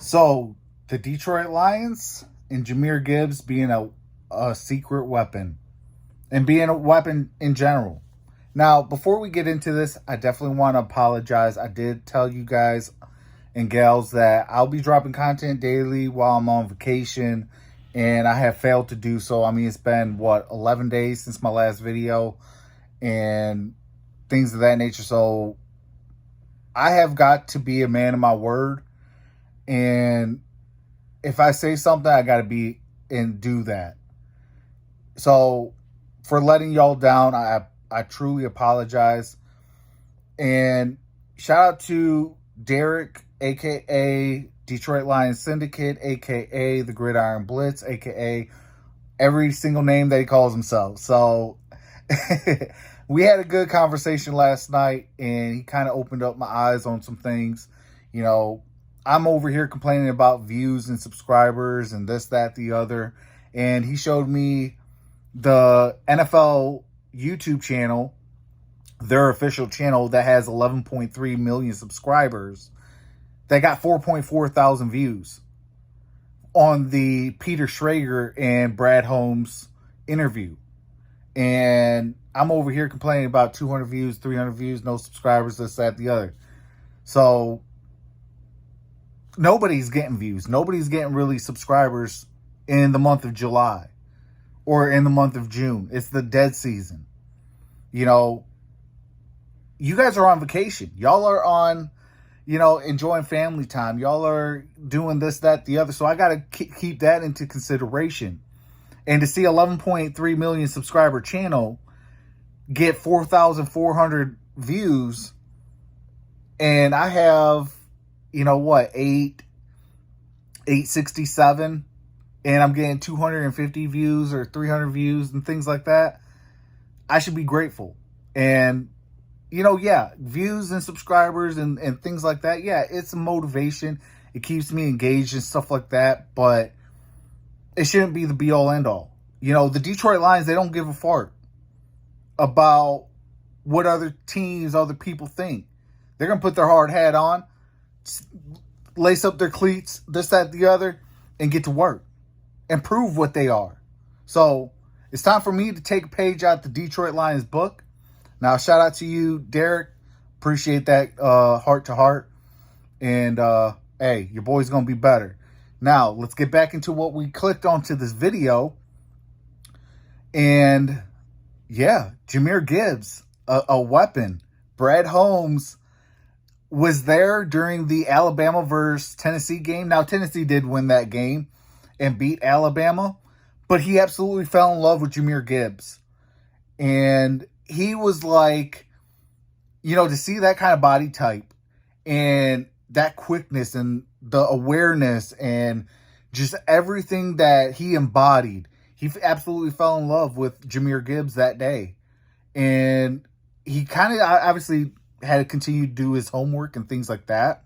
So, the Detroit Lions and Jahmyr Gibbs being a secret weapon and being a weapon in general. Now, before we get into this, I definitely want to apologize. I did tell you guys and gals that I'll be dropping content daily while I'm on vacation, and I have failed to do so. I mean, it's been, 11 days since my last video and things of that nature. So, I have got to be a man of my word. And if I say something, I got to be and do that. So for letting y'all down, I truly apologize. And shout out to Derek, a.k.a. Detroit Lions Syndicate, a.k.a. the Gridiron Blitz, a.k.a. every single name that he calls himself. So we had a good conversation last night, and he kind of opened up my eyes on some things. You know, I'm over here complaining about views and subscribers and this, that, the other. And he showed me the NFL YouTube channel, their official channel that has 11.3 million subscribers, that got 4.4 thousand views on the Peter Schrager and Brad Holmes interview. And I'm over here complaining about 200 views, 300 views, no subscribers, this, that, the other. So nobody's getting views. Nobody's getting really subscribers in the month of July or in the month of June. It's the dead season. You know, you guys are on vacation. Y'all are on, enjoying family time. Y'all are doing this, that, the other. So I got to keep that into consideration. And to see 11.3 million subscriber channel get 4,400 views, and I have, 867, and I'm getting 250 views or 300 views and things like that, I should be grateful. And, views and subscribers and things like that, it's a motivation. It keeps me engaged and stuff like that, but it shouldn't be the be-all, end-all. The Detroit Lions, they don't give a fart about what other teams, other people think. They're going to put their hard hat on, lace up their cleats, this, that, the other, and get to work and prove what they are. So it's time for me to take a page out the Detroit Lions book. Now, shout out to you, Derek. Appreciate that heart to heart. And, hey, your boy's going to be better. Now, let's get back into what we clicked onto this video. And, Jahmyr Gibbs, a weapon. Brad Holmes was there during the Alabama versus Tennessee game. Now, Tennessee did win that game and beat Alabama, but he absolutely fell in love with Jahmyr Gibbs. And he was like, to see that kind of body type and that quickness and the awareness and just everything that he embodied, he absolutely fell in love with Jahmyr Gibbs that day. And he kind of obviously had to continue to do his homework and things like that.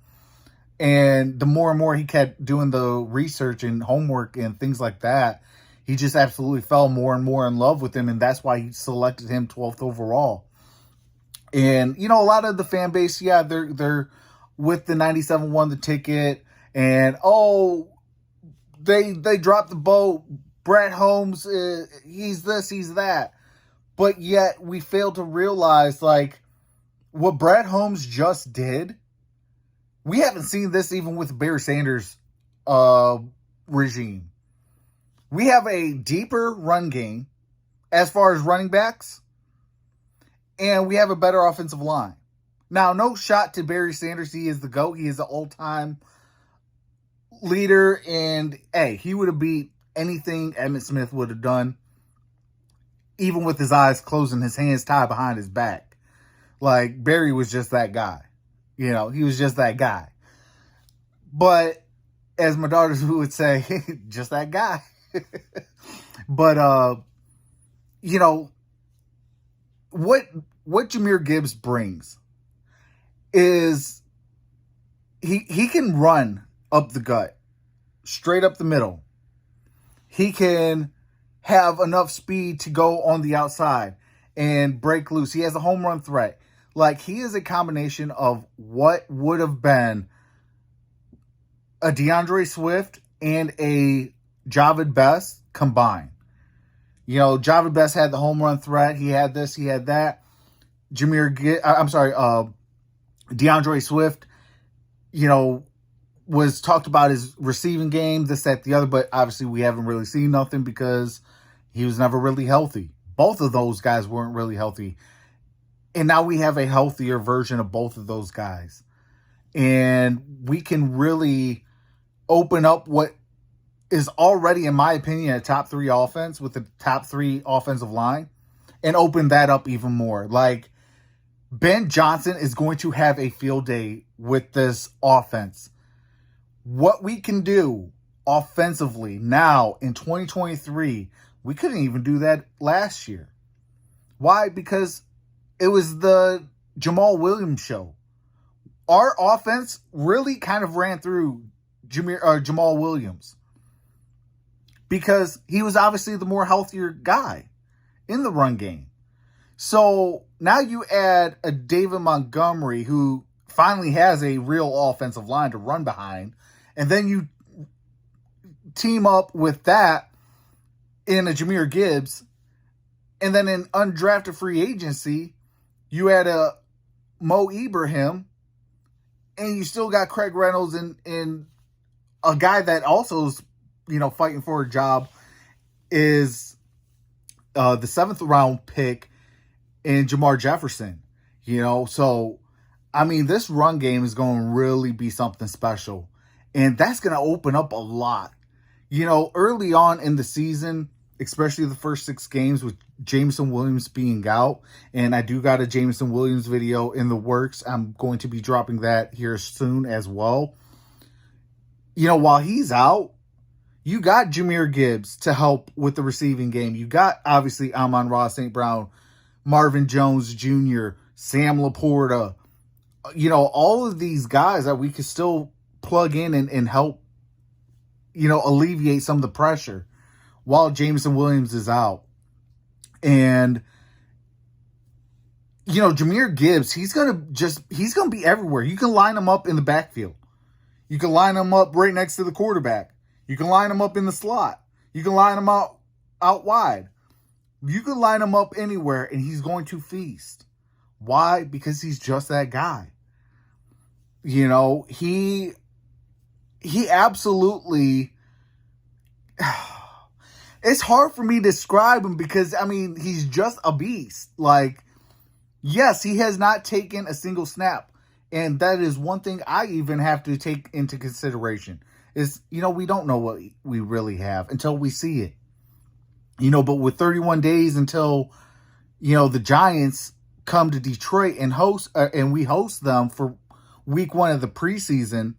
And the more and more he kept doing the research and homework and things like that, he just absolutely fell more and more in love with him. And that's why he selected him 12th overall. And, a lot of the fan base, they're with the 97 won the ticket. And, they dropped the boat. Brad Holmes, he's this, he's that. But yet we fail to realize, what Brad Holmes just did. We haven't seen this even with Barry Sanders' regime. We have a deeper run game as far as running backs, and we have a better offensive line. Now, no shot to Barry Sanders. He is the GOAT. He is the all-time leader, and, hey, he would have beat anything Emmitt Smith would have done, even with his eyes closed and his hands tied behind his back. Barry was just that guy. He was just that guy. But, as my daughters would say, just that guy. But, what Jahmyr Gibbs brings is he can run up the gut, straight up the middle. He can have enough speed to go on the outside and break loose. He has a home run threat. He is a combination of what would have been a DeAndre Swift and a Jahmyr Best combined. You know, Jahmyr Best had the home run threat. He had this, he had that. DeAndre Swift, you know, was talked about his receiving game, this, that, the other, but obviously we haven't really seen nothing because he was never really healthy. Both of those guys weren't really healthy. And now we have a healthier version of both of those guys. And we can really open up what is already, in my opinion, a top 3 offense with the top 3 offensive line and open that up even more. Like, Ben Johnson is going to have a field day with this offense. What we can do offensively now in 2023, we couldn't even do that last year. Why? Because it was the Jamal Williams show. Our offense really kind of ran through Jamal Williams because he was obviously the more healthier guy in the run game. So now you add a David Montgomery who finally has a real offensive line to run behind, and then you team up with that in a Jahmyr Gibbs, and then in undrafted free agency, you add a Mo Ibrahim, and you still got Craig Reynolds and a guy that also is, you know, fighting for a job is the 7th round pick in Jamar Jefferson. You know, so I mean, this run game is going to really be something special, and that's going to open up a lot. You know, early on in the season, especially the first 6 games with Jameson Williams being out, and I do got a Jameson Williams video in the works. I'm going to be dropping that here soon as well. You know, while he's out, you got Jahmyr Gibbs to help with the receiving game. You got, obviously, Amon-Ra St. Brown, Marvin Jones Jr., Sam Laporta. You know, all of these guys that we could still plug in and help, you know, alleviate some of the pressure while Jameson Williams is out. And, you know, Jahmyr Gibbs, he's going to be everywhere. You can line him up in the backfield. You can line him up right next to the quarterback. You can line him up in the slot. You can line him out wide. You can line him up anywhere, and he's going to feast. Why? Because he's just that guy. You know, he absolutely... It's hard for me to describe him because, I mean, he's just a beast. Like, yes, he has not taken a single snap. And that is one thing I even have to take into consideration. Is, you know, we don't know what we really have until we see it. You know, but with 31 days until, you know, the Giants come to Detroit and we host them for week 1 of the preseason,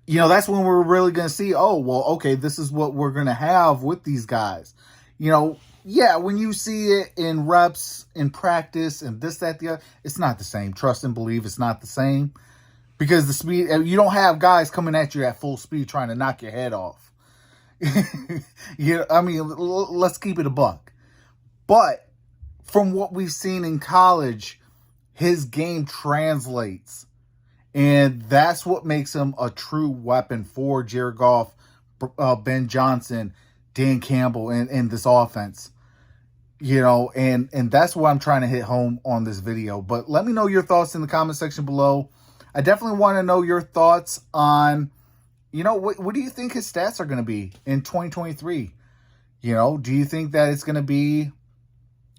you know, that's when we're really going to see, oh, well, okay, this is what we're going to have with these guys. You know, yeah, when you see it in reps, in practice, and this, that, the other, it's not the same. Trust and believe it's not the same. Because the speed, you don't have guys coming at you at full speed trying to knock your head off. I mean, let's keep it a buck. But from what we've seen in college, his game translates. And that's what makes him a true weapon for Jared Goff, Ben Johnson, Dan Campbell, and this offense. You know, and that's what I'm trying to hit home on this video. But let me know your thoughts in the comment section below. I definitely want to know your thoughts on, you know, what do you think his stats are going to be in 2023? You know, do you think that it's going to be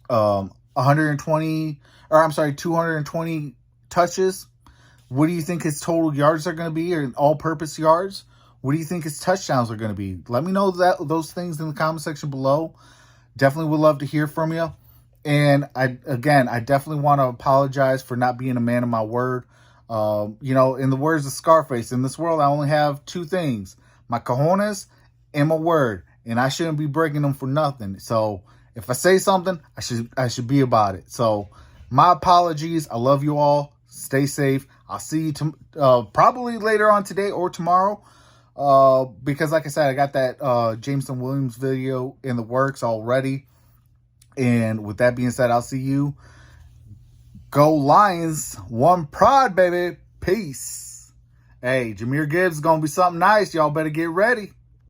220 touches? What do you think his total yards are going to be, or all-purpose yards? What do you think his touchdowns are going to be? Let me know those things in the comment section below. Definitely would love to hear from you. And I definitely want to apologize for not being a man of my word. You know, in the words of Scarface, in this world, I only have 2 things: my cojones and my word, and I shouldn't be breaking them for nothing. So if I say something, I should be about it. So my apologies. I love you all. Stay safe. I'll see you probably later on today or tomorrow. Because like I said, I got that Jameson Williams video in the works already. And with that being said, I'll see you. Go Lions. One pride, baby. Peace. Hey, Jahmyr Gibbs is going to be something nice. Y'all better get ready.